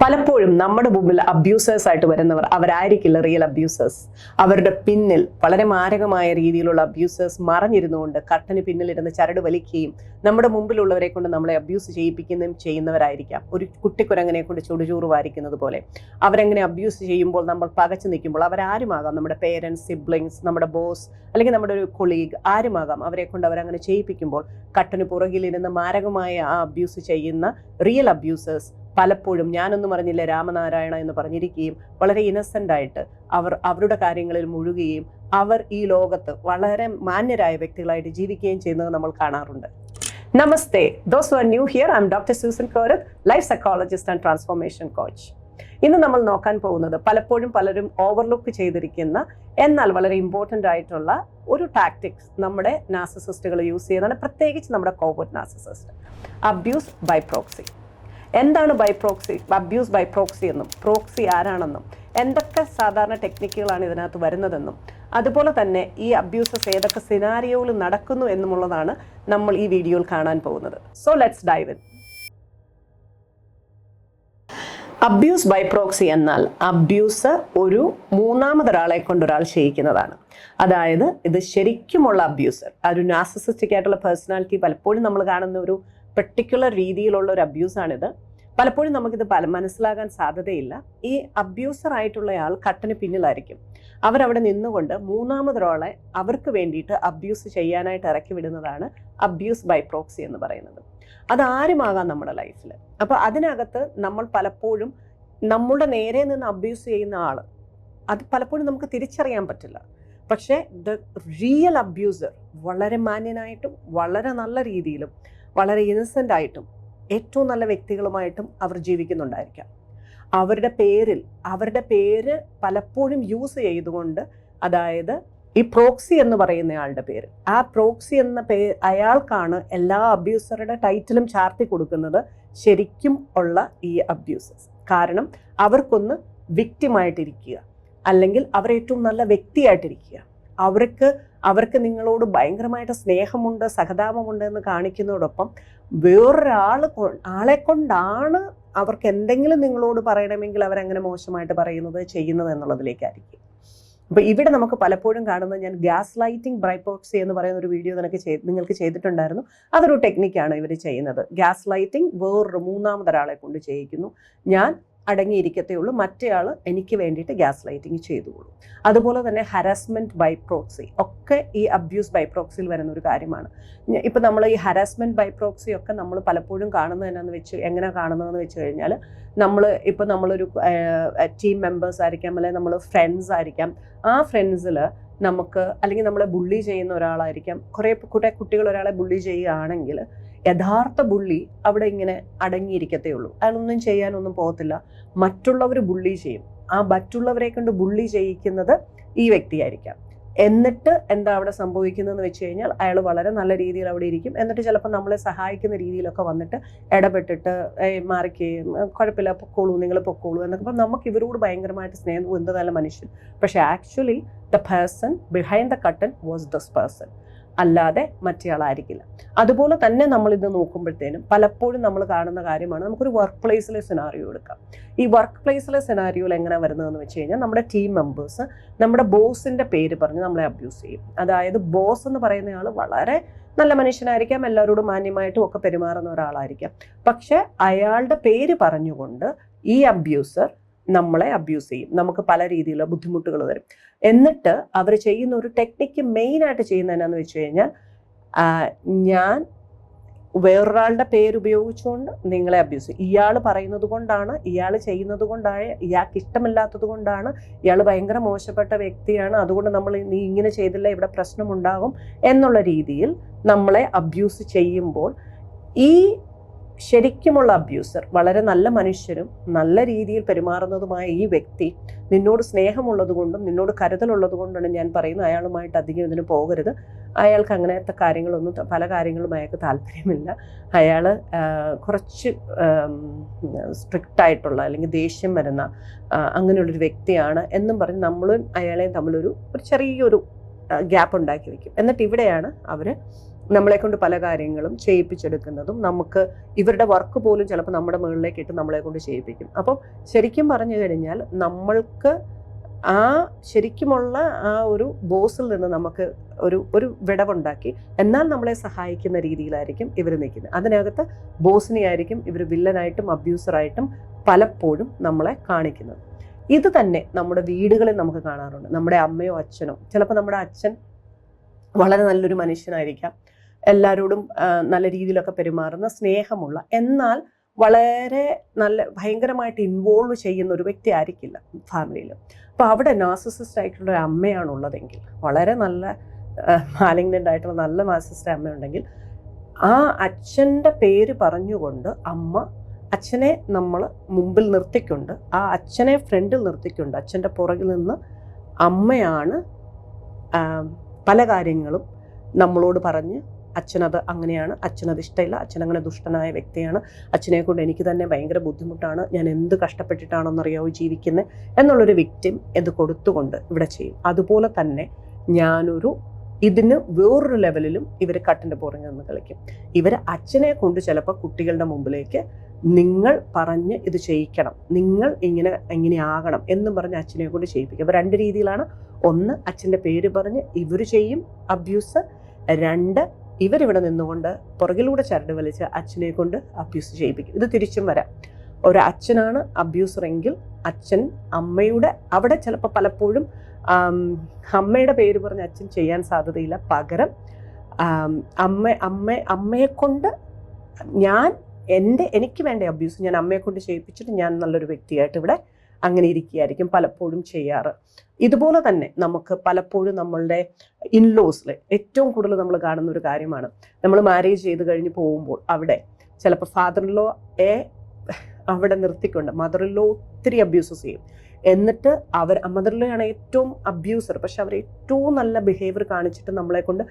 പലപ്പോഴും നമ്മുടെ മുമ്പിൽ അബ്യൂസേഴ്സ് ആയിട്ട് വരുന്നവർ അവരായിരിക്കില്ല റിയൽ അബ്യൂസേഴ്സ്. അവരുടെ പിന്നിൽ വളരെ മാരകമായ രീതിയിലുള്ള അബ്യൂസേഴ്സ് മറഞ്ഞിരുന്നുകൊണ്ട് കട്ടന് പിന്നിലിരുന്ന് ചരട് വലിക്കുകയും നമ്മുടെ മുമ്പിലുള്ളവരെ കൊണ്ട് നമ്മളെ അബ്യൂസ് ചെയ്യിപ്പിക്കുകയും ചെയ്യുന്നവരായിരിക്കാം. ഒരു കുട്ടിക്കുരങ്ങനെ കൊണ്ട് ചുടുചൂറ് വാരിക്കുന്നത് പോലെ അവരെങ്ങനെ അബ്യൂസ് ചെയ്യുമ്പോൾ നമ്മൾ പകച്ചു നിൽക്കുമ്പോൾ അവരാരുമാകാം, നമ്മുടെ പേരൻസ്, സിബ്ലിങ്സ്, നമ്മുടെ ബോസ്, അല്ലെങ്കിൽ നമ്മുടെ ഒരു കൊളീഗ്, ആരുമാകാം. അവരെ കൊണ്ട് അവരങ്ങനെ ചെയ്യിപ്പിക്കുമ്പോൾ കട്ടന് പുറകിലിരുന്ന് മാരകമായ ആ അബ്യൂസ് ചെയ്യുന്ന റിയൽ അബ്യൂസേഴ്സ് പലപ്പോഴും ഞാനൊന്നും അറിഞ്ഞില്ല രാമനാരായണ എന്ന് പറഞ്ഞിരിക്കുകയും വളരെ ഇന്നസെന്റ് ആയിട്ട് അവരുടെ കാര്യങ്ങളിൽ മുഴുകുകയും അവർ ഈ ലോകത്ത് വളരെ മാന്യരായ വ്യക്തികളായിട്ട് ജീവിക്കുകയും ചെയ്യുന്നത് നമ്മൾ കാണാറുണ്ട്. Namaste, those who are new here, I am doctor Susan Korath, life psychologist and transformation coach. ഇന്ന് നമ്മൾ നോക്കാൻ പോകുന്നത് പലപ്പോഴും പലരും ഓവർലുക്ക് ചെയ്തിരിക്കുന്ന എന്നാൽ വളരെ ഇമ്പോർട്ടൻ്റ് ആയിട്ടുള്ള ഒരു ടാക്ടിക്സ് നമ്മുടെ നാർസിസിസ്റ്റുകൾ യൂസ് ചെയ്യുന്നതാണ്, പ്രത്യേകിച്ച് നമ്മുടെ covert narcissist. Abuse by proxy. എന്താണ് by proxy, abuse by proxy എന്നും പ്രോക്സി ആരാണെന്നും എന്തൊക്കെ സാധാരണ ടെക്നിക്കുകളാണ് ഇതിനകത്ത് വരുന്നതെന്നും അതുപോലെ തന്നെ ഈ അബ്യൂസസ് ഏതൊക്കെ സിനാരിയോയിൽ നടക്കുന്നു എന്നുമുള്ളതാണ് നമ്മൾ ഈ വീഡിയോയിൽ കാണാൻ പോകുന്നത്. So let's dive in. Abuse by proxy എന്നാൽ അബ്യൂസ് ഒരു മൂന്നാമതൊരാളെ കൊണ്ടൊരാൾ ചെയ്യിക്കുന്നതാണ്. അതായത് ഇത് ശരിക്കുമുള്ള അബ്യൂസർ, ഒരു നാർസിസിസ്റ്റിക് ആയിട്ടുള്ള പേഴ്സണാലിറ്റി പലപ്പോഴും നമ്മൾ കാണുന്ന ഒരു പെർട്ടിക്കുലർ രീതിയിലുള്ള ഒരു അബ്യൂസാണിത്. പലപ്പോഴും നമുക്കിത് മനസ്സിലാകാൻ സാധ്യതയില്ല. ഈ അബ്യൂസർ ആയിട്ടുള്ളയാൾ കട്ടന് പിന്നിലായിരിക്കും. അവരവിടെ നിന്നുകൊണ്ട് മൂന്നാമതൊരാളെ അവർക്ക് വേണ്ടിയിട്ട് അബ്യൂസ് ചെയ്യാനായിട്ട് ഇറക്കി വിടുന്നതാണ് അബ്യൂസ് ബൈ പ്രോക്സി എന്ന് പറയുന്നത്. അതാരുമാകാം നമ്മുടെ ലൈഫിൽ. അപ്പോൾ അതിനകത്ത് നമ്മൾ പലപ്പോഴും നമ്മളുടെ നേരെ നിന്ന് അബ്യൂസ് ചെയ്യുന്ന ആൾ അത് പലപ്പോഴും നമുക്ക് തിരിച്ചറിയാൻ പറ്റില്ല. പക്ഷേ ദ റിയൽ അബ്യൂസർ വളരെ മാന്യനായിട്ടും വളരെ നല്ല രീതിയിലും വളരെ ഇന്നസെൻ്റ് ആയിട്ടും ഏറ്റവും നല്ല വ്യക്തികളുമായിട്ടും അവർ ജീവിക്കുന്നുണ്ടായിരിക്കാം. അവരുടെ പേര് പലപ്പോഴും യൂസ് ചെയ്തുകൊണ്ട്, അതായത് ഈ പ്രോക്സി എന്ന് പറയുന്നയാളുടെ പേര്, ആ പ്രോക്സി എന്ന അയാൾക്കാണ് എല്ലാ അബ്യൂസറുടെ ടൈറ്റിലും ചാർത്തി കൊടുക്കുന്നത് ശരിക്കും ഉള്ള ഈ അബ്യൂസേഴ്സ്. കാരണം അവർക്കൊന്ന് വിക്റ്റിമായിട്ടിരിക്കുക, അല്ലെങ്കിൽ അവർ ഏറ്റവും നല്ല വ്യക്തിയായിട്ടിരിക്കുക, അവർക്ക് നിങ്ങളോട് ഭയങ്കരമായിട്ട് സ്നേഹമുണ്ട്, സഹതാപമുണ്ട് എന്ന് കാണിക്കുന്നതോടൊപ്പം ആളെ കൊണ്ടാണ് അവർക്ക് എന്തെങ്കിലും നിങ്ങളോട് പറയണമെങ്കിൽ അവരങ്ങനെ മോശമായിട്ട് ചെയ്യുന്നത് എന്നുള്ളതിലേക്കായിരിക്കും. അപ്പോൾ ഇവിടെ നമുക്ക് പലപ്പോഴും കാണുന്നത്, ഞാൻ ഗ്യാസ് ലൈറ്റിംഗ് ബൈ പ്രോക്സി എന്ന് പറയുന്ന ഒരു വീഡിയോ നിങ്ങൾക്ക് ചെയ്തിട്ടുണ്ടായിരുന്നു. അതൊരു ടെക്നിക്കാണ് ഇവർ ചെയ്യുന്നത്. ഗ്യാസ് ലൈറ്റിംഗ് വേറൊരു മൂന്നാമതൊരാളെ കൊണ്ട് ചെയ്യിക്കുന്നു. ഞാൻ അടങ്ങിയിരിക്കത്തേ ഉള്ളൂ, മറ്റേയാൾ എനിക്ക് വേണ്ടിയിട്ട് ഗ്യാസ് ലൈറ്റിംഗ് ചെയ്തുകൊള്ളൂ. അതുപോലെ തന്നെ ഹരാസ്മെൻറ്റ് ബൈ പ്രോക്സി ഒക്കെ ഈ അബ്യൂസ് ബൈ പ്രോക്സിയിൽ വരുന്ന ഒരു കാര്യമാണ്. ഇപ്പം നമ്മൾ ഈ ഹരാസ്മെൻറ്റ് ബൈ പ്രോക്സി ഒക്കെ നമ്മൾ പലപ്പോഴും എങ്ങനെ കാണുന്നതെന്ന് വെച്ച് കഴിഞ്ഞാൽ, നമ്മളൊരു ടീം മെമ്പേഴ്സ് ആയിരിക്കാം, അല്ലെങ്കിൽ നമ്മൾ ഫ്രണ്ട്സ് ആയിരിക്കാം. ആ ഫ്രണ്ട്സിൽ നമുക്ക്, അല്ലെങ്കിൽ നമ്മളെ ബുള്ളി ചെയ്യുന്ന ഒരാളായിരിക്കാം. കുറേ കുട്ടികൾ ഒരാളെ ബുള്ളി ചെയ്യുകയാണെങ്കിൽ യഥാർത്ഥ ബുള്ളി അവിടെ ഇങ്ങനെ അടങ്ങിയിരിക്കത്തേ ഉള്ളൂ, അയാളൊന്നും ചെയ്യാനൊന്നും പോകത്തില്ല. മറ്റുള്ളവർ ബുള്ളി ചെയ്യും. ആ മറ്റുള്ളവരെ കൊണ്ട് ബുള്ളി ചെയ്യിക്കുന്നത് ഈ വ്യക്തിയായിരിക്കാം. എന്നിട്ട് എന്താ അവിടെ സംഭവിക്കുന്നതെന്ന് വെച്ച് കഴിഞ്ഞാൽ, അയാൾ വളരെ നല്ല രീതിയിൽ അവിടെ ഇരിക്കും. എന്നിട്ട് ചിലപ്പോൾ നമ്മളെ സഹായിക്കുന്ന രീതിയിലൊക്കെ വന്നിട്ട് ഇടപെട്ടിട്ട് മാറിക്കുകയും, കുഴപ്പമില്ല, പൊക്കോളൂ, നിങ്ങൾ പൊക്കോളൂ എന്നൊക്കെ പറഞ്ഞാൽ നമുക്ക് ഇവരോട് ഭയങ്കരമായിട്ട് സ്നേഹവും എന്ത് നല്ല മനുഷ്യൻ. പക്ഷേ actually the person behind the curtain was this person, അല്ലാതെ മറ്റേയാളായിരിക്കില്ല. അതുപോലെ തന്നെ നമ്മളിത് നോക്കുമ്പോഴത്തേനും പലപ്പോഴും നമ്മൾ കാണുന്ന കാര്യമാണ്, നമുക്കൊരു വർക്ക് പ്ലേസിലെ സിനാരിയോ എടുക്കാം. ഈ വർക്ക് പ്ലേസിലെ സിനാരിയോയിൽ എങ്ങനെ വരുന്നതെന്ന് വെച്ച് കഴിഞ്ഞാൽ, നമ്മുടെ ടീം മെമ്പേഴ്സ് നമ്മുടെ ബോസിൻ്റെ പേര് പറഞ്ഞ് നമ്മളെ അബ്യൂസ് ചെയ്യും. അതായത് ബോസ് എന്ന് പറയുന്നയാൾ വളരെ നല്ല മനുഷ്യനായിരിക്കാം, എല്ലാവരോടും മാന്യമായിട്ടും ഒക്കെ പെരുമാറുന്ന ഒരാളായിരിക്കാം. പക്ഷെ അയാളുടെ പേര് പറഞ്ഞുകൊണ്ട് ഈ അബ്യൂസർ നമ്മളെ അബ്യൂസ് ചെയ്യും. നമുക്ക് പല രീതിയിലുള്ള ബുദ്ധിമുട്ടുകൾ വരും. എന്നിട്ട് അവർ ചെയ്യുന്ന ഒരു ടെക്നിക്ക് മെയിനായിട്ട് ചെയ്യുന്നത് എന്നാന്ന് വെച്ച് കഴിഞ്ഞാൽ, ഞാൻ വേറൊരാളുടെ പേര് ഉപയോഗിച്ചുകൊണ്ട് നിങ്ങളെ അബ്യൂസ് ചെയ്യും. ഇയാൾ പറയുന്നത് കൊണ്ടാണ്, ഇയാൾ ചെയ്യുന്നത് കൊണ്ടാണ്, ഇയാൾക്ക് ഇഷ്ടമില്ലാത്തത് കൊണ്ടാണ്, ഇയാൾ ഭയങ്കര മോശപ്പെട്ട വ്യക്തിയാണ്, അതുകൊണ്ട് നീ ഇങ്ങനെ ചെയ്തില്ല, ഇവിടെ പ്രശ്നമുണ്ടാകും എന്നുള്ള രീതിയിൽ നമ്മളെ അബ്യൂസ് ചെയ്യുമ്പോൾ, ഈ ശരിക്കുമുള്ള അബ്യൂസർ, വളരെ നല്ല മനുഷ്യരും നല്ല രീതിയിൽ പെരുമാറുന്നതുമായ ഈ വ്യക്തി നിന്നോട് സ്നേഹമുള്ളത് കൊണ്ടും നിന്നോട് കരുതലുള്ളത് കൊണ്ടാണ് ഞാൻ പറയുന്നത്, അയാളുമായിട്ട് അധികം ഇതിന് പോകരുത്, അയാൾക്ക് അങ്ങനത്തെ പല കാര്യങ്ങളും അയാൾക്ക് താല്പര്യമില്ല, അയാൾ കുറച്ച് സ്ട്രിക്റ്റ് ആയിട്ടുള്ള അല്ലെങ്കിൽ ദേഷ്യം വരുന്ന അങ്ങനെയുള്ളൊരു വ്യക്തിയാണ് എന്നും പറഞ്ഞ് നമ്മളും അയാളെയും തമ്മിലൊരു ചെറിയൊരു ഗ്യാപ്പ് ഉണ്ടാക്കി വയ്ക്കും. എന്നിട്ട് ഇവിടെയാണ് അവർ നമ്മളെ കൊണ്ട് പല കാര്യങ്ങളും ചെയ്യിപ്പിച്ചെടുക്കുന്നതും, നമുക്ക് ഇവരുടെ വർക്ക് പോലും ചിലപ്പോൾ നമ്മുടെ മുകളിലേക്ക് ഇട്ട് നമ്മളെ കൊണ്ട് ചെയ്യിപ്പിക്കും. അപ്പം ശരിക്കും പറഞ്ഞു കഴിഞ്ഞാൽ നമ്മൾക്ക് ആ ശരിക്കുമുള്ള ആ ഒരു ബോസിൽ നിന്ന് നമുക്ക് ഒരു വിടവുണ്ടാക്കി എന്നാൽ നമ്മളെ സഹായിക്കുന്ന രീതിയിലായിരിക്കും ഇവർ നിൽക്കുന്നത്. അതിനകത്ത് ബോസിനെ ആയിരിക്കും ഇവർ വില്ലനായിട്ടും അബ്യൂസറായിട്ടും പലപ്പോഴും നമ്മളെ കാണിക്കുന്നത്. ഇത് തന്നെ നമ്മുടെ വീടുകളിൽ നമുക്ക് കാണാറുണ്ട്. നമ്മുടെ അമ്മയോ അച്ഛനോ, ചിലപ്പോൾ നമ്മുടെ അച്ഛൻ വളരെ നല്ലൊരു മനുഷ്യനായിരിക്കാം, എല്ലാവരോടും നല്ല രീതിയിലൊക്കെ പെരുമാറുന്ന, സ്നേഹമുള്ള, എന്നാൽ വളരെ ഭയങ്കരമായിട്ട് ഇൻവോൾവ് ചെയ്യുന്ന ഒരു വ്യക്തി ആയിരിക്കില്ല ഫാമിലിയിൽ. അപ്പോൾ അവിടെ നാർസിസിസ്റ്റ് ആയിട്ടുള്ള ഒരു അമ്മയാണുള്ളതെങ്കിൽ, വളരെ നല്ല മാലിഗ്നൻ്റ് ആയിട്ടുള്ള നല്ല നാർസിസിസ്റ്റ് അമ്മയുണ്ടെങ്കിൽ, ആ അച്ഛൻ്റെ പേര് പറഞ്ഞുകൊണ്ട് അച്ഛനെ നമ്മൾ മുമ്പിൽ നിർത്തിക്കൊണ്ട്, ആ അച്ഛനെ ഫ്രണ്ടിൽ നിർത്തിക്കൊണ്ട്, അച്ഛൻ്റെ പുറകിൽ നിന്ന് അമ്മയാണ് പല കാര്യങ്ങളും നമ്മളോട് പറഞ്ഞ്, അച്ഛനത് അങ്ങനെയാണ്, അച്ഛനത് ഇഷ്ടമില്ല, അച്ഛനങ്ങനെ ദുഷ്ടനായ വ്യക്തിയാണ്, അച്ഛനെ കൊണ്ട് എനിക്ക് തന്നെ ഭയങ്കര ബുദ്ധിമുട്ടാണ്, ഞാൻ എന്ത് കഷ്ടപ്പെട്ടിട്ടാണെന്നറിയാവോ ജീവിക്കുന്നത് എന്നുള്ളൊരു വിക്ടിം ഇത് കൊടുത്തുകൊണ്ട് ഇവിടെ ചെയ്യും. അതുപോലെ തന്നെ ഇതിന് വേറൊരു ലെവലിലും ഇവർ കട്ടിൻ്റെ പുറകെ നിന്ന് കളിക്കും. ഇവർ അച്ഛനെ കൊണ്ട് ചിലപ്പോൾ കുട്ടികളുടെ മുമ്പിലേക്ക് നിങ്ങൾ പറഞ്ഞ് ഇത് ചെയ്യിക്കണം, നിങ്ങൾ ഇങ്ങനെ ആകണം എന്നും പറഞ്ഞ് അച്ഛനെ കൊണ്ട് ചെയ്യിപ്പിക്കും. അപ്പോൾ രണ്ട് രീതിയിലാണ്. ഒന്ന്, അച്ഛൻ്റെ പേര് പറഞ്ഞ് ഇവർ ചെയ്യും അബ്യൂസ്. രണ്ട്, ഇവരിവിടെ നിന്നുകൊണ്ട് പുറകിലൂടെ ചരട് വലിച്ച് അച്ഛനെ കൊണ്ട് അബ്യൂസ് ചെയ്യിപ്പിക്കും. ഇത് തിരിച്ചും വരാം. ഒരു അച്ഛനാണ് അബ്യൂസറെങ്കിൽ അച്ഛൻ അമ്മയുടെ അവിടെ ചിലപ്പോൾ പലപ്പോഴും അമ്മയുടെ പേര് പറഞ്ഞ് അച്ഛൻ ചെയ്യാൻ സാധ്യതയില്ല. പകരം അമ്മയെ കൊണ്ട് എനിക്ക് വേണ്ട അബ്യൂസ് ഞാൻ അമ്മയെ കൊണ്ട് ചെയ്യിപ്പിച്ചിട്ട് ഞാൻ നല്ലൊരു വ്യക്തിയായിട്ട് ഇവിടെ അങ്ങനെ ഇരിക്കുകയായിരിക്കും പലപ്പോഴും ചെയ്യാറ്. ഇതുപോലെ തന്നെ നമുക്ക് പലപ്പോഴും നമ്മളുടെ ഇൻലോസിൽ ഏറ്റവും കൂടുതൽ നമ്മൾ കാണുന്ന ഒരു കാര്യമാണ്, നമ്മൾ മാരേജ് ചെയ്ത് കഴിഞ്ഞ് പോകുമ്പോൾ അവിടെ ചിലപ്പോൾ ഫാദർ ഇൻ ലോയെ അവിടെ നിർത്തിക്കൊണ്ട് മദർ ഇൻ ലോ ഒത്തിരി അബ്യൂസസ് ചെയ്യും. എന്നിട്ട് മദർ ഇൻ ലോയാണ് ഏറ്റവും അബ്യൂസർ, പക്ഷെ അവർ ഏറ്റവും നല്ല ബിഹേവിയർ കാണിച്ചിട്ട് നമ്മളെ കൊണ്ട്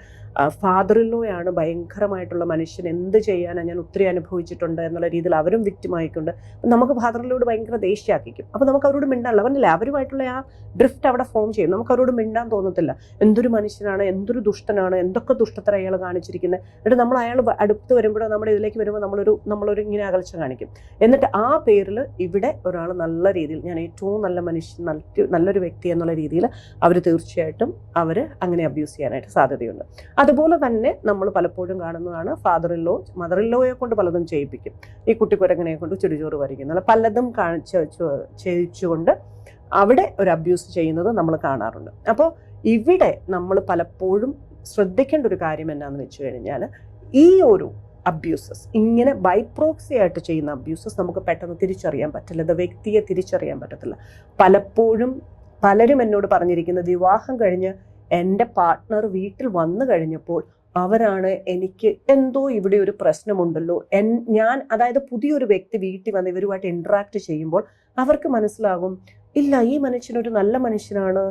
ഫാദർ ഇൻ ലോയാണ് ഭയങ്കരമായിട്ടുള്ള മനുഷ്യൻ, എന്ത് ചെയ്യാനാണ്, ഞാൻ ഒത്തിരി അനുഭവിച്ചിട്ടുണ്ട് എന്നുള്ള രീതിയിൽ അവരും വിക്ടിമായിക്കൊണ്ട് നമുക്ക് ഫാദർ ഇൻ ലോയോട് ഭയങ്കര ദേഷ്യമാക്കിക്കും. അപ്പോൾ നമുക്ക് അവരോട് മിണ്ടാനുള്ള പറഞ്ഞില്ല, അവരുമായിട്ടുള്ള ആ ഡ്രിഫ്റ്റ് അവിടെ ഫോം ചെയ്യും. നമുക്ക് അവരോട് മിണ്ടാൻ തോന്നത്തില്ല. എന്തൊരു മനുഷ്യനാണ്, എന്തൊരു ദുഷ്ടനാണ്, എന്തൊക്കെ ദുഷ്ടത്തര അയാൾ കാണിച്ചിരിക്കുന്നത്. എന്നിട്ട് നമ്മൾ അയാൾ അടുത്ത് വരുമ്പോഴോ നമ്മുടെ ഇതിലേക്ക് വരുമ്പോൾ നമ്മളൊരു ഇങ്ങനെ അകൽച്ച കാണിക്കും. എന്നിട്ട് ആ പേരിൽ ഇവിടെ ഒരാൾ നല്ല രീതിയിൽ ഞാൻ ഏറ്റവും നല്ല മനുഷ്യൻ, നല്ലൊരു വ്യക്തി എന്നുള്ള രീതിയിൽ അവർ തീർച്ചയായിട്ടും അങ്ങനെ അബ്യൂസ് ചെയ്യാനായിട്ട് സാധ്യതയുണ്ട്. അതുപോലെ തന്നെ നമ്മൾ പലപ്പോഴും കാണുന്നതാണ് father in law mother in ലോയെ കൊണ്ട് പലതും ചെയ്യിപ്പിക്കും. ഈ കുട്ടിക്കുരങ്ങനെ കൊണ്ട് ചുടുചോറ് വരയ്ക്കുന്ന പലതും ചെയ്യിച്ചുകൊണ്ട് അവിടെ ഒരു അബ്യൂസ് ചെയ്യുന്നത് നമ്മൾ കാണാറുണ്ട്. അപ്പോൾ ഇവിടെ നമ്മൾ പലപ്പോഴും ശ്രദ്ധിക്കേണ്ട ഒരു കാര്യം എന്നാന്ന് വെച്ച് കഴിഞ്ഞാൽ, ഈ ഒരു അബ്യൂസസ് ഇങ്ങനെ ബൈപ്രോക്സി ആയിട്ട് ചെയ്യുന്ന അബ്യൂസസ് നമുക്ക് പെട്ടെന്ന് തിരിച്ചറിയാൻ പറ്റില്ല. ഇത് വ്യക്തിയെ തിരിച്ചറിയാൻ പറ്റത്തില്ല. പലപ്പോഴും പലരും എന്നോട് പറഞ്ഞിരിക്കുന്നത്, വിവാഹം കഴിഞ്ഞ് എൻ്റെ പാർട്ട്ണർ വീട്ടിൽ വന്നു കഴിഞ്ഞപ്പോൾ അവരാണ് എനിക്ക് എന്തോ ഇവിടെ ഒരു പ്രശ്നമുണ്ടല്ലോ, അതായത് പുതിയൊരു വ്യക്തി വീട്ടിൽ വന്ന് ഇവരുമായിട്ട് ഇൻട്രാക്ട് ചെയ്യുമ്പോൾ അവർക്ക് മനസ്സിലാകും, ഇല്ല ഈ മനുഷ്യനൊരു നല്ല മനുഷ്യനാണ്,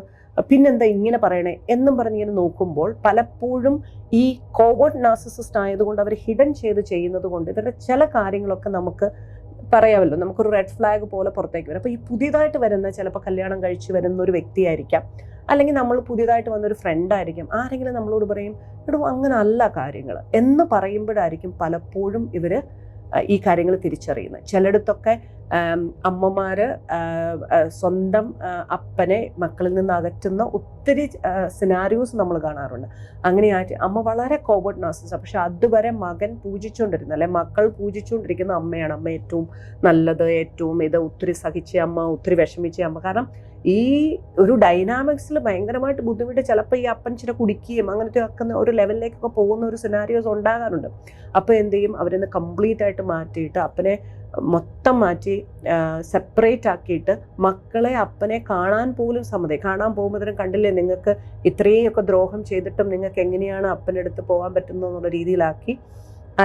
പിന്നെന്താ ഇങ്ങനെ പറയണേ എന്നും പറഞ്ഞിങ്ങനെ നോക്കുമ്പോൾ പലപ്പോഴും ഈ കോവേർട്ട് നാർസിസിസ്റ്റ് ആയതുകൊണ്ട് അവർ ഹിഡൻ ചെയ്ത് ചെയ്യുന്നത് കൊണ്ട് ഇവരുടെ ചില കാര്യങ്ങളൊക്കെ നമുക്ക് പറയാമല്ലോ, നമുക്കൊരു റെഡ് ഫ്ലാഗ് പോലെ പുറത്തേക്ക് വരും. അപ്പോൾ ഈ പുതിയതായിട്ട് വരുന്ന ചിലപ്പോൾ കല്യാണം കഴിച്ച് വരുന്ന ഒരു വ്യക്തിയായിരിക്കാം, അല്ലെങ്കിൽ നമ്മൾ പുതിയതായിട്ട് വന്നൊരു ഫ്രണ്ടായിരിക്കും, ആരെങ്കിലും നമ്മളോട് പറയും എടോ അങ്ങനെ അല്ല കാര്യങ്ങൾ എന്ന് പറയുമ്പോഴായിരിക്കും പലപ്പോഴും ഇവർ ഈ കാര്യങ്ങൾ തിരിച്ചറിയുന്നത്. ചിലയിടത്തൊക്കെ അമ്മമാർ സ്വന്തം അപ്പനെ മക്കളിൽ നിന്ന് അകറ്റുന്ന ഒത്തിരി സിനാരിയോസ് നമ്മൾ കാണാറുണ്ട്. അങ്ങനെയായിട്ട് അമ്മ വളരെ കോവേർട്ട് നാർസിസിസ്റ്റ്, പക്ഷെ അതുവരെ മകൻ പൂജിച്ചുകൊണ്ടിരുന്ന അല്ലെ മക്കൾ പൂജിച്ചുകൊണ്ടിരിക്കുന്ന അമ്മയാണ്. അമ്മ ഏറ്റവും നല്ലത്, ഏറ്റവും ഒത്തിരി സഹിച്ച അമ്മ, ഒത്തിരി വിഷമിച്ച അമ്മ. കാരണം ഈ ഒരു ഡൈനാമിക്സിൽ ഭയങ്കരമായിട്ട് ബുദ്ധിമുട്ട് ചിലപ്പോൾ ഈ അപ്പൻ ചില കുടിക്കുകയും അങ്ങനത്തെ ഒക്കെ ഒരു ലെവലിലേക്കൊക്കെ പോകുന്ന ഒരു സിനാരിയോസ് ഉണ്ടാകാറുണ്ട്. അപ്പോൾ എന്ത് ചെയ്യും, അവരിന്ന് കംപ്ലീറ്റ് ആയിട്ട് മാറ്റിയിട്ട് അപ്പനെ മൊത്തം മാറ്റി സെപ്പറേറ്റ് ആക്കിയിട്ട് മക്കളെ അപ്പനെ കാണാൻ പോലും കാണാൻ പോകുമ്പോഴത്തേനും കണ്ടില്ലേ നിങ്ങൾക്ക് ഇത്രയൊക്കെ ദ്രോഹം ചെയ്തിട്ടും നിങ്ങൾക്ക് എങ്ങനെയാണ് അപ്പൻ്റെ അടുത്ത് പോകാൻ പറ്റുന്നത് എന്നുള്ള രീതിയിലാക്കി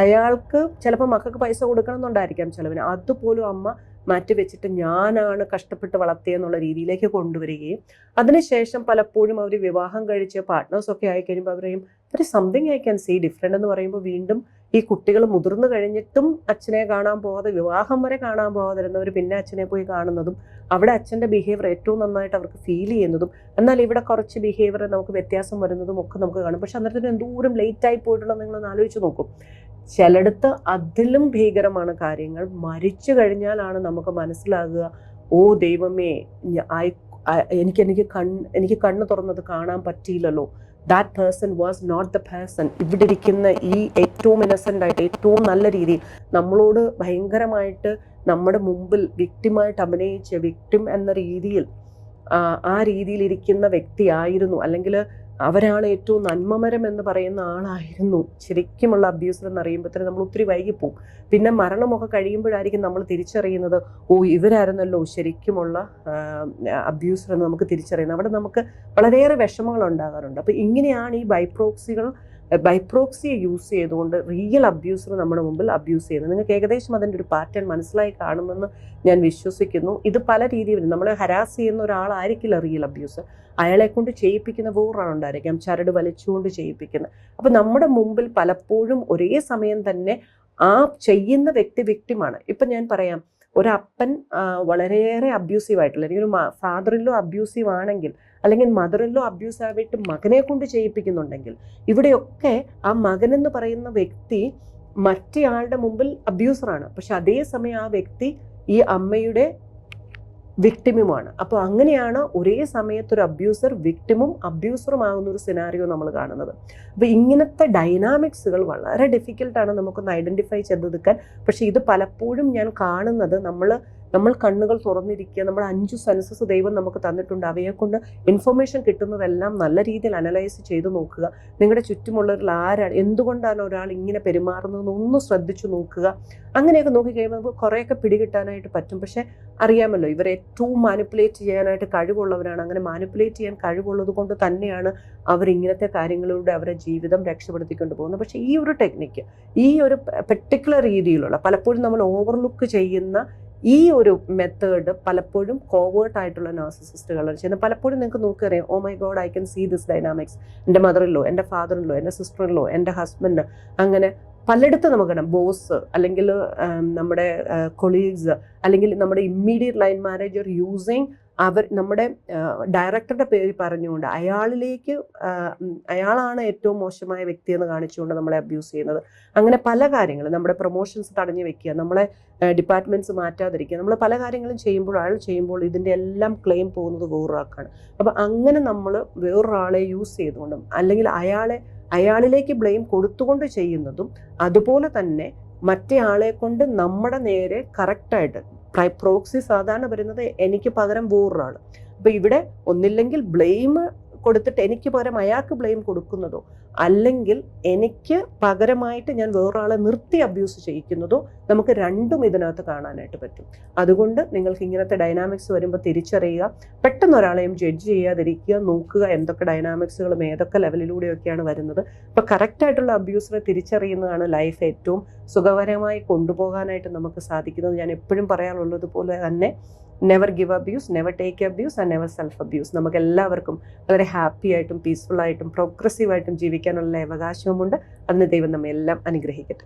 അയാൾക്ക് ചിലപ്പോൾ മക്കൾക്ക് പൈസ കൊടുക്കണം എന്നുണ്ടായിരിക്കാം ചിലവിന്, അതുപോലും അമ്മ മാറ്റിവെച്ചിട്ട് ഞാനാണ് കഷ്ടപ്പെട്ട് വളർത്തിയെന്നുള്ള രീതിയിലേക്ക് കൊണ്ടുവരികയും അതിനുശേഷം പലപ്പോഴും അവർ വിവാഹം കഴിച്ച് പാർട്ട്നേഴ്സൊക്കെ ആയിക്കഴിയുമ്പോൾ അവർ പറയും something I can see different എന്ന് പറയുമ്പോൾ വീണ്ടും ഈ കുട്ടികൾ മുതിർന്നു കഴിഞ്ഞിട്ടും അച്ഛനെ കാണാൻ പോകാതെ, വിവാഹം വരെ കാണാൻ പോകാതിരുന്നവർ പിന്നെ അച്ഛനെ പോയി കാണുന്നതും അവിടെ അച്ഛൻ്റെ ബിഹേവിയർ ഏറ്റവും നന്നായിട്ട് അവർക്ക് ഫീൽ ചെയ്യുന്നതും, എന്നാൽ ഇവിടെ കുറച്ച് ബിഹേവിയർ നമുക്ക് വ്യത്യാസം വരുന്നതും ഒക്കെ നമുക്ക് കാണും. പക്ഷെ അന്നേരത്തിന് എന്തോരം ലേറ്റായി പോയിട്ടുള്ളത് നിങ്ങളൊന്ന് ആലോചിച്ച് നോക്കും. ചിലയിടത്ത് അതിലും ഭീകരമാണ് കാര്യങ്ങൾ. മരിച്ചു കഴിഞ്ഞാലാണ് നമുക്ക് മനസ്സിലാകുക, ഓ ദൈവമേ, എനിക്ക് കണ്ണ് തുറന്നത് കാണാൻ പറ്റിയില്ലല്ലോ, that person was not the person. ഇവിടെ ഇരിക്കുന്ന ഈ ഏറ്റവും ഇന്നസെൻ്റ് ആയിട്ട് ഏറ്റവും നല്ല രീതിയിൽ നമ്മളോട് ഭയങ്കരമായിട്ട് നമ്മുടെ മുമ്പിൽ വിക്ടിമായിട്ട് അഭിനയിച്ച, വിക്ടിം എന്ന രീതിയിൽ ആ രീതിയിൽ ഇരിക്കുന്ന വ്യക്തിയായിരുന്നു, അല്ലെങ്കിൽ അവരാണ് ഏറ്റവും നന്മമരം എന്ന് പറയുന്ന ആളായിരുന്നു ശരിക്കുമുള്ള അബ്യൂസർ എന്നറിയുമ്പോഴത്തേനും നമ്മൾ ഒത്തിരി വൈകിപ്പോവും. പിന്നെ മരണമൊക്കെ കഴിയുമ്പോഴായിരിക്കും നമ്മൾ തിരിച്ചറിയുന്നത്, ഓ ഇവരായിരുന്നല്ലോ ശരിക്കുമുള്ള അബ്യൂസർ എന്ന് നമുക്ക് തിരിച്ചറിയുന്നത്. അവിടെ നമുക്ക് വളരെയേറെ വിഷമങ്ങൾ ഉണ്ടാകാറുണ്ട്. അപ്പോൾ ഇങ്ങനെയാണ് ഈ ബൈപ്രോക്സിയെ യൂസ് ചെയ്തുകൊണ്ട് റിയൽ അബ്യൂസർ നമ്മുടെ മുമ്പിൽ അബ്യൂസ് ചെയ്യുന്നത്. നിങ്ങൾക്ക് ഏകദേശം അതിൻ്റെ ഒരു പാറ്റേൺ മനസ്സിലായി കാണുമെന്ന് ഞാൻ വിശ്വസിക്കുന്നു. ഇത് പല രീതിയിൽ നമ്മളെ ഹരാസ് ചെയ്യുന്ന ഒരാളായിരിക്കില്ല റിയൽ അബ്യൂസർ, അയാളെ കൊണ്ട് ചെയ്യിപ്പിക്കുന്ന വേറൊരാളുണ്ടായിരിക്കാം, ചരട് വലിച്ചുകൊണ്ട് ചെയ്യിപ്പിക്കുന്നത്. അപ്പം നമ്മുടെ മുമ്പിൽ പലപ്പോഴും ഒരേ സമയം തന്നെ ആ ചെയ്യുന്ന വ്യക്തി വിക്ടിമാണ്. ഇപ്പം ഞാൻ പറയാം, ഒരപ്പൻ വളരെയേറെ അബ്യൂസീവ് ആയിട്ടുള്ള, അല്ലെങ്കിൽ ഒരു ഫാദറിലോ അബ്യൂസീവ് ആണെങ്കിൽ, അല്ലെങ്കിൽ മദറിലോ അബ്യൂസീവായിട്ട് മകനെ കൊണ്ട് ചെയ്യിപ്പിക്കുന്നുണ്ടെങ്കിൽ, ഇവിടെയൊക്കെ ആ മകനെന്ന് പറയുന്ന വ്യക്തി മറ്റേയാളുടെ മുമ്പിൽ അബ്യൂസറാണ്. പക്ഷെ അതേസമയം ആ വ്യക്തി ഈ അമ്മയുടെ വിക്ടിമുമാണ്. അപ്പോൾ അങ്ങനെയാണ് ഒരേ സമയത്ത് ഒരു അബ്യൂസർ വിക്ടിമും അബ്യൂസറും ആകുന്ന ഒരു സിനാരിയോ നമ്മൾ കാണുന്നത്. അപ്പോൾ ഇങ്ങനത്തെ ഡൈനാമിക്സുകൾ വളരെ ഡിഫിക്കൽട്ടാണ് നമുക്കൊന്ന് ഐഡൻറ്റിഫൈ ചെയ്തെടുക്കാൻ. പക്ഷേ ഇത് പലപ്പോഴും ഞാൻ കാണുന്നത് നമ്മൾ കണ്ണുകൾ തുറന്നിരിക്കുക, നമ്മുടെ 5 സെൻസസ് ദൈവം നമുക്ക് തന്നിട്ടുണ്ട്, അവയെക്കൊണ്ട് ഇൻഫർമേഷൻ കിട്ടുന്നതെല്ലാം നല്ല രീതിയിൽ അനലൈസ് ചെയ്ത് നോക്കുക. നിങ്ങളുടെ ചുറ്റുമുള്ളവരിൽ ആരാണ്, എന്തുകൊണ്ടാണ് ഒരാൾ ഇങ്ങനെ പെരുമാറുന്നതെന്ന് ഒന്ന് ശ്രദ്ധിച്ചു നോക്കുക. അങ്ങനെയൊക്കെ നോക്കിക്കഴിയുമ്പോൾ നമുക്ക് കുറേയൊക്കെ പിടികിട്ടാനായിട്ട് പറ്റും. പക്ഷേ അറിയാമല്ലോ, ഇവർ ഏറ്റവും മാനിപ്പുലേറ്റ് ചെയ്യാനായിട്ട് കഴിവുള്ളവരാണ്. അങ്ങനെ മാനിപ്പുലേറ്റ് ചെയ്യാൻ കഴിവുള്ളത് കൊണ്ട് തന്നെയാണ് അവർ ഇങ്ങനത്തെ കാര്യങ്ങളിലൂടെ അവരുടെ ജീവിതം രക്ഷപ്പെടുത്തിക്കൊണ്ട് പോകുന്നത്. പക്ഷേ ഈ ഒരു ടെക്നിക്ക്, ഈ ഒരു പെർട്ടിക്കുലർ രീതിയിലുള്ള, പലപ്പോഴും നമ്മൾ ഓവർലുക്ക് ചെയ്യുന്ന ഈ ഒരു മെത്തേഡ് പലപ്പോഴും കോവേർട്ട് ആയിട്ടുള്ള നാർസിസിസ്റ്റുകളാണ് ചെയ്യുന്നത്. പലപ്പോഴും നിങ്ങൾക്ക് നോക്കിയറിയാം, oh my God, I can see this dynamics. എൻ്റെ മദറിലോ, എൻ്റെ ഫാദറിലോ, എൻ്റെ സിസ്റ്ററിലോ, എൻ്റെ ഹസ്ബൻഡ്, അങ്ങനെ പലയിടത്തും നമുക്ക് കാണാം. ബോസ്, അല്ലെങ്കിൽ നമ്മുടെ കൊളീഗ്സ്, അല്ലെങ്കിൽ നമ്മുടെ ഇമ്മീഡിയറ്റ് ലൈൻ മാനേജർ യൂസിങ് നമ്മുടെ ഡയറക്ടറുടെ പേര് പറഞ്ഞുകൊണ്ട് അയാളാണ് ഏറ്റവും മോശമായ വ്യക്തി എന്ന് കാണിച്ചുകൊണ്ട് നമ്മളെ അബ്യൂസ് ചെയ്യുന്നത്. അങ്ങനെ പല കാര്യങ്ങളും, നമ്മുടെ പ്രൊമോഷൻസ് തടഞ്ഞു വെക്കുക, നമ്മളെ ഡിപ്പാർട്ട്മെൻറ്റ്സ് മാറ്റാതിരിക്കുക, നമ്മൾ പല കാര്യങ്ങളും ചെയ്യുമ്പോൾ ഇതിൻ്റെ എല്ലാം ക്ലെയിം പോകുന്നത് വേറൊരാൾക്കാണ്. അപ്പം അങ്ങനെ നമ്മൾ വേറൊരാളെ യൂസ് ചെയ്തുകൊണ്ടും, അല്ലെങ്കിൽ അയാളിലേക്ക് ബ്ലെയിം കൊടുത്തുകൊണ്ട് ചെയ്യുന്നതും, അതുപോലെ തന്നെ മറ്റേ ആളെ കൊണ്ട് നമ്മുടെ നേരെ കറക്റ്റായിട്ട് പ്രോക്സി സാധാരണ വരുന്നത് എനിക്ക് പകരം വേറൊരാൾ. അപ്പോൾ ഇവിടെ ഒന്നില്ലെങ്കിൽ ബ്ലെയിം കൊടുത്തിട്ട് എനിക്ക് പകരം അയാൾക്ക് ബ്ലെയിം കൊടുക്കുന്നതോ, അല്ലെങ്കിൽ എനിക്ക് പകരമായിട്ട് ഞാൻ വേറൊരാളെ നിർത്തി അബ്യൂസ് ചെയ്യിക്കുന്നതോ, നമുക്ക് രണ്ടും ഇതിനകത്ത് കാണാനായിട്ട് പറ്റും. അതുകൊണ്ട് നിങ്ങൾക്ക് ഇങ്ങനത്തെ ഡൈനാമിക്സ് വരുമ്പോൾ തിരിച്ചറിയുക, പെട്ടെന്ന് ഒരാളെയും ജഡ്ജ് ചെയ്യാതിരിക്കുക, നോക്കുക എന്തൊക്കെ ഡൈനാമിക്സുകളും ഏതൊക്കെ ലെവലിലൂടെയൊക്കെയാണ് വരുന്നത്. അപ്പോൾ കറക്റ്റായിട്ടുള്ള അബ്യൂസിനെ തിരിച്ചറിയുന്നതാണ് ലൈഫ് ഏറ്റവും സുഖകരമായി കൊണ്ടുപോകാനായിട്ട് നമുക്ക് സാധിക്കുന്നത്. ഞാൻ എപ്പോഴും പറയാറുള്ളത് പോലെ തന്നെ, never give abuse, never take abuse and never self abuse. നമുക്ക് എല്ലാവർക്കും വളരെ ഹാപ്പി ആയിട്ടും പീസ്ഫുൾ ആയിട്ടും പ്രോഗ്രസീവായിട്ടും ജീവിക്കാനുള്ള അവകാശവുമുണ്ട്. അതിന് ദൈവം നമ്മെ എല്ലാം അനുഗ്രഹിക്കട്ടെ.